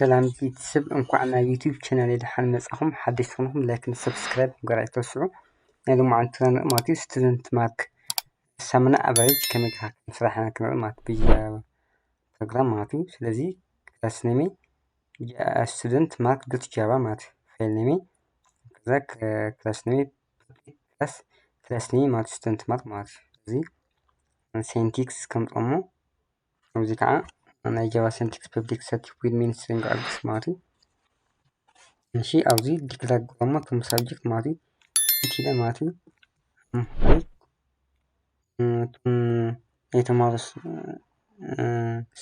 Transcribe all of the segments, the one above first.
ሰላም ቤተሰብ እንኳን ናብ ዩቲዩብ ቻናል ድሓን መጻኹም ሓድሽ ኮይንኩም ላይክ ሰብስክራይብ ምግባር ኣይትረስዑ። ናይ ሎማዓንቲ ማለት ስቱደንት ማርክ ሳምና አቨሬጅ ከመይ ስራሕና ክንርኢ ማለት ፕሮግራም ማለት እዩ። ስለዚ ክላስ ኔም ስቱደንት ማርክ ዶት ጃቫ ማለት ፋይል ኔም ከዛ ክላስ ኔም ማለት ስቱደንት ማርክ ማለት እዚ ሲንታክስ ከምጥሞ እዚ ከዓ ናይ ጃቫ ሲንታክስ ፐብሊክ ሰርቲፊኬት ሚን ስትሪንግ አርግስ ማለት እዩ። እሺ ኣብዚ ዲክላር ገሞ ከም ሳብጀክት ማለት እዩ ኢቲለ ማለት እዩ የተማሩ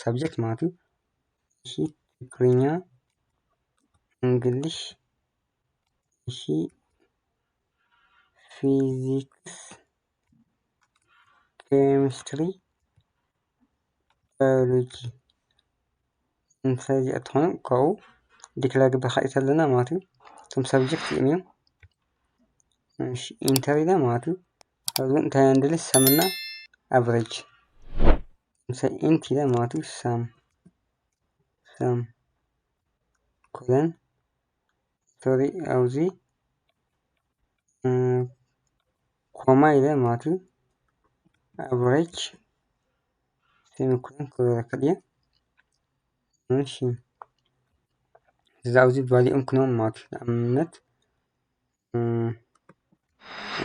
ሳብጀክት ማለት እዩ። እሺ ትግርኛ፣ እንግሊሽ፣ እሺ ፊዚክስ፣ ኬሚስትሪ፣ ባዮሎጂ እንታይ እዚኣቶም ካብኡ ዲክላር ክበሃል ከለና ማለት እዩ እቶም ሳብጀክት እዮም። እሺ ኢንተር ኢልና ማለት እዩ ኣብዚ እንታይ ንደሊ ሰም እና አቨሬጅ ምሳሌ ኢንት ኢለ ማለት እዩ ሰም ኮለን ሶሪ ኣብዚ ኮማ ኢለ ማለት እዩ አቨሬጅ ሴሚኮለን ክበረከት እየ። እሺ እዚ ኣብዚ ቫልዩኦም ክነዎም ማለት እዩ ንኣብነት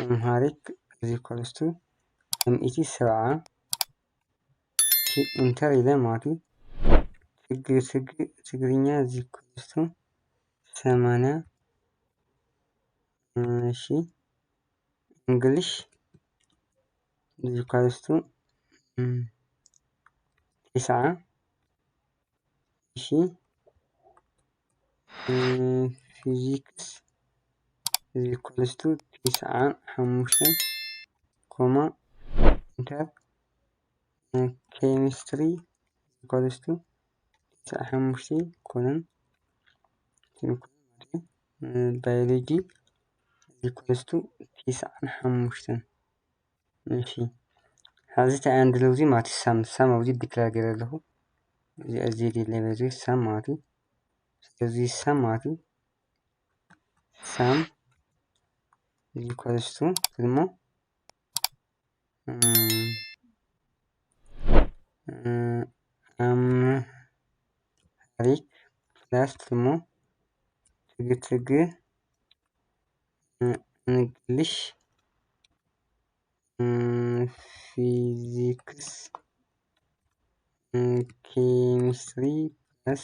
ኣምሃሪክ ኢዝ ኢኳልስ ቱ 170 ኢንተር ኢለ ማለት እዩ ትግርኛ ኢዝ ኢኳልስ ቱ 80 እሺ እንግሊሽ ኢዝ ኢኳልስ ቱ 90 እሺ ፊዚክስ ኢዝ ኢኳልስ ቱ 95 ኮማ ኢንተር ኬሚስትሪ ኢዝ ኢኳልስ ቱ 95 ኮለን ባዮሎጂ ኢዝ ኢኳልስ ቱ 95 እሺ ሕዚ እንታይ ኢና ንድሊ ማለት እዩ ሳም ኣብዚ ዲክላር ገይረ ኣለኹ እዚ የድልየኒ በዚ ሳም ማለት እዩ። ስለዚ ሳም ማለት እዩ ሳም ኢዝ ኢኳልስ ቱ ድሞ አምሃሪክ ፕላስ ድሞ እንግሊሽ ፊዚክስ ኬሚስትሪ ፕላስ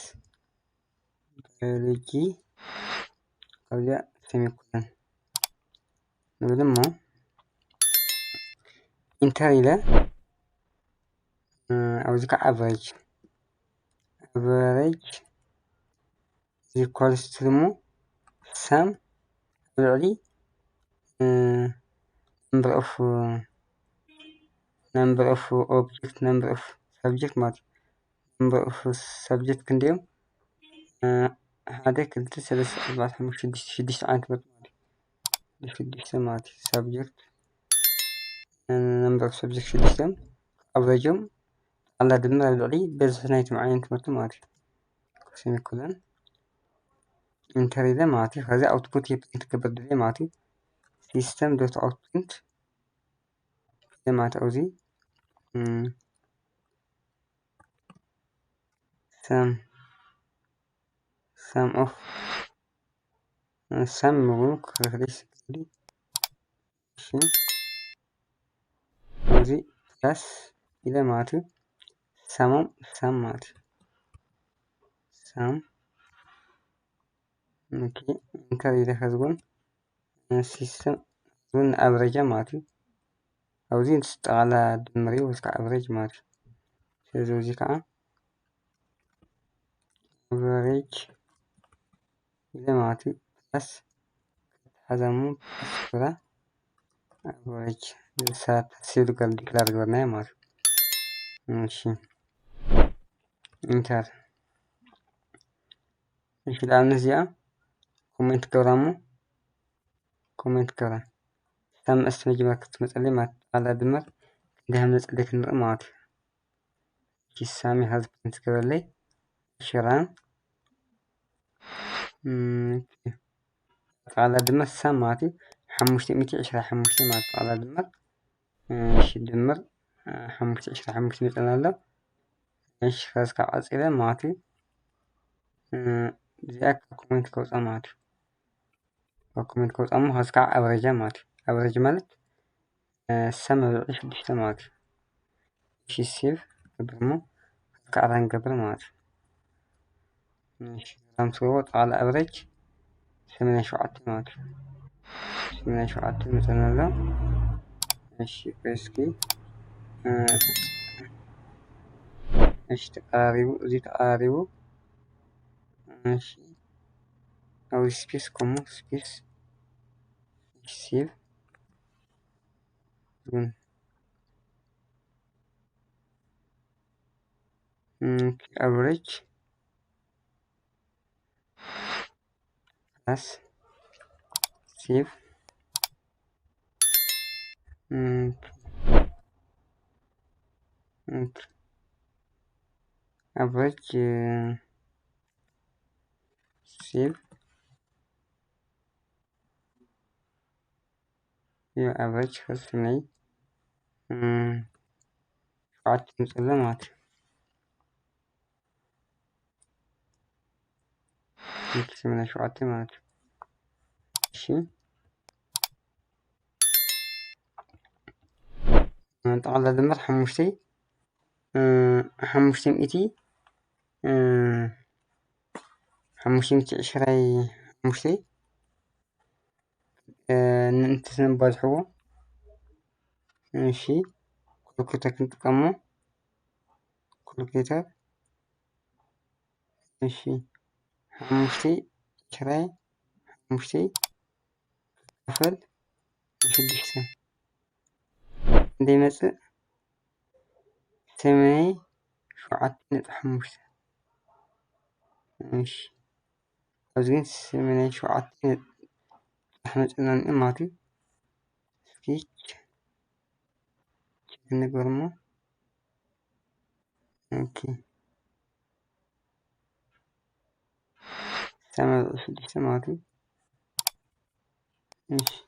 ባዮሎጂ ከዚያ ሴሚኮለን ንብል እሞ ኢንተር ኢለ ኣብዚ ከዓ አቨሬጅ ኢዝ ኢኳልስ ቱ ድሞ ሳም ልዕሊ ነምበር ኦፍ ኦብጀክት ነምበር ኦፍ ሳብጀክት ማለት እዩ ነምበር ኦፍ ሳብጀክት ክንደዮም 1 2 3 4 5 6 6 ዓይነት ማለት እዩ 6 ማለት እዩ ሳብጀክት ነምበር ኦፍ ሳብጀክት 6 አቨሬጆም ጠቅላላ ድምር ኣብ ልዕሊ በዝሒ ናይቶም ዓይነት ትምህርቲ ማለት እዩ ሴሚኮለን ኢንተር ኢለ ማለት እዩ። ከዛ አውትፑት የፕሪንት ክገብር ድልየ ማለት እዩ ሲስተም ዶት አውትፕሪንት ማለት ኣብዚ ሰም ኦፍ ሰም ምጉ ክሪክሪስ እሺ ኣብዚ ፕላስ ኢለ ማለት እዩ ሰሞም ሰም ማለት እዩ ሰም ኦኬ ኢንተር ኢለ ከዝጎን ሲስተም እውን አቨሬጅ ማለት እዩ ኣብዚ ጠቅላላ ድምር እዩ ወይ ከዓ አቨሬጅ ማለት እዩ። ስለዚ እዚ ከዓ አቨሬጅ ኢለ ማለት እዩ ፕላስ ከተሓዛሙ ፕላስ አቨሬጅ ሲሉ ዲክላር ገበርናዮ ማለት እዩ። እሺ ኢንተር እሺ ንኣብነት እዚኣ ኮሜንት ገብራ እሞ ኮሜንት ገብራ ሳብ መእስቲ መጀመርያ ክትመፀለይ ማለት ጠቅላላ ድምር ክንደይ ከም ዘፅለይ ክንርኢ ማለት እዩ። ሳሚ ሃዝ ፕሪንት ገበረለይ ሽራን على دمر سماتي حمشت 125 مات على دمر دمر حمشت 25 مثلا لا إيش خلاص كعز إذا ماتي زيك كومنت كوز أماتي كومنت كوز أمو خلاص كع أوريجا ماتي أوريجا مالت السما إيش بديش ماتي إيش السيف قبرمو كعران قبر ماتي ماشي رام صوت على أوريج 8 ماتي 8 مثلا لا ماشي بسكي ماشي تقاربو زي تقاربو ماشي أو سبيس كومو سبيس سيف دون average plus save average save يو average خلصني قعدت مسلمات من شو عتمات شي على دمر حموشتي حموشتي مئتي حموشتي مئتي عشرة حموشتي ننتسن بازحوه ماشي كل كتا كنت قمو كل كتا ماشي حموشتي عشرة حموشتي أفل شدشتا دي مسء ثمانية شعات حموشتا ماشي أزين ثمانية شعات أحمد أنان إماتي سكيتش نقرمو اوكي سما سماتي ماشي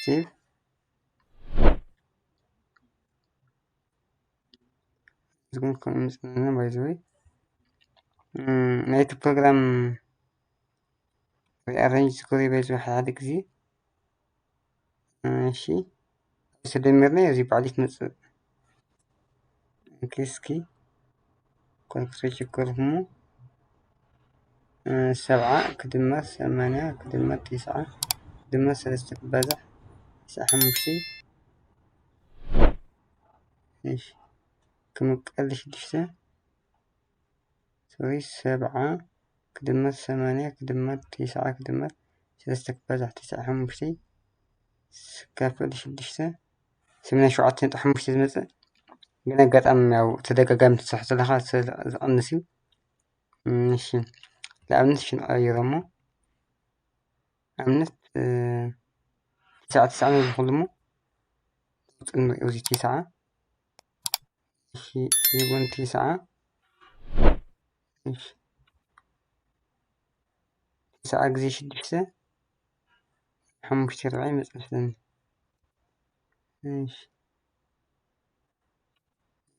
سيف تكون كون مثلا باي ذا واي نهاية البروجرام rearrange سكوري باي ذا حالك زي ماشي بس دمرنا يزي بعديك نص كيسكي كون كسويتش كورهمو 7 كدمر 8 كدمر 9 كدمر 3 بازح 9 حموشتي ماشي كم قلش دشتا سوري 7 كدمر 8 كدمر 9 كدمر 3 بازح 9 حموشتي كافل دشتا 8 شعات حموشتي زمزة قلنا قد أم أو تدقى تسحت لها أنسيو ماشي لا أمنت شن أيرمو أمنت 9 من الظلمو إنه يوزي 9 ماشي يقول 9 ماشي 9 قزي شدشتا حموشتي 40 مثلا ماشي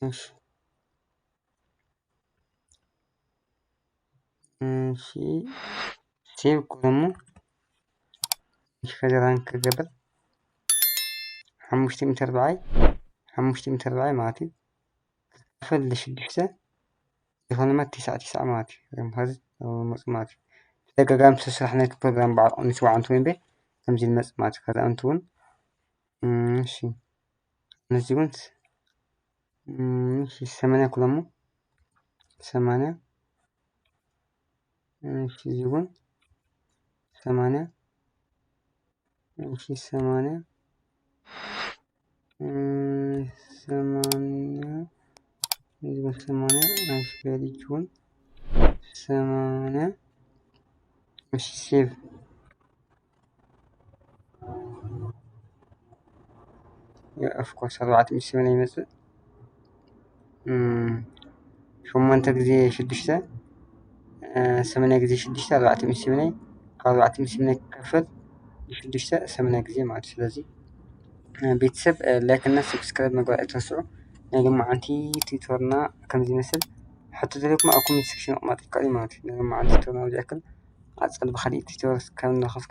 ماشي ماشي سيب كلمو مش خجران كقبل حموشتي 140 حموشتي 140 ماتي فل شدشتا يخلنا ما 9 ماتي هذا ماتي تلقى قام تسرحنا البروجرام بعض نسوى عن توين به تمزي ماتي كذا أنتون ماشي نزيونت ماشي 8 كلمو 8 ماشي زيون 8 ماشي 8 8 يزيون 8 ماشي بالي جون 8 ماشي سيف of course 4 مش 8 يمثل شو ما انت ጊዜ 6 8 ግዜ 6 400 ካብ 400 ክካፈል ን6 8 ግዜ ማለት እዩ። ስለዚ ቤተሰብ ላይክ እና ሰብስክራይብ ምግባር ኣይትርስዑ። ናይ ሎማዓንቲ ቲዩተርና ከምዚ ይመስል ሕቶ እንተልኩም ኣብ ኮሜንት ሴክሽን ምቕማጥ ይከኣል እዩ ማለት እዩ። ናይ ሎማዓንቲ ቲዩተርና ኣብዚ ያክል ቀፃሊ ብካሊእ ቲዩቶር እስካብ ንረክብ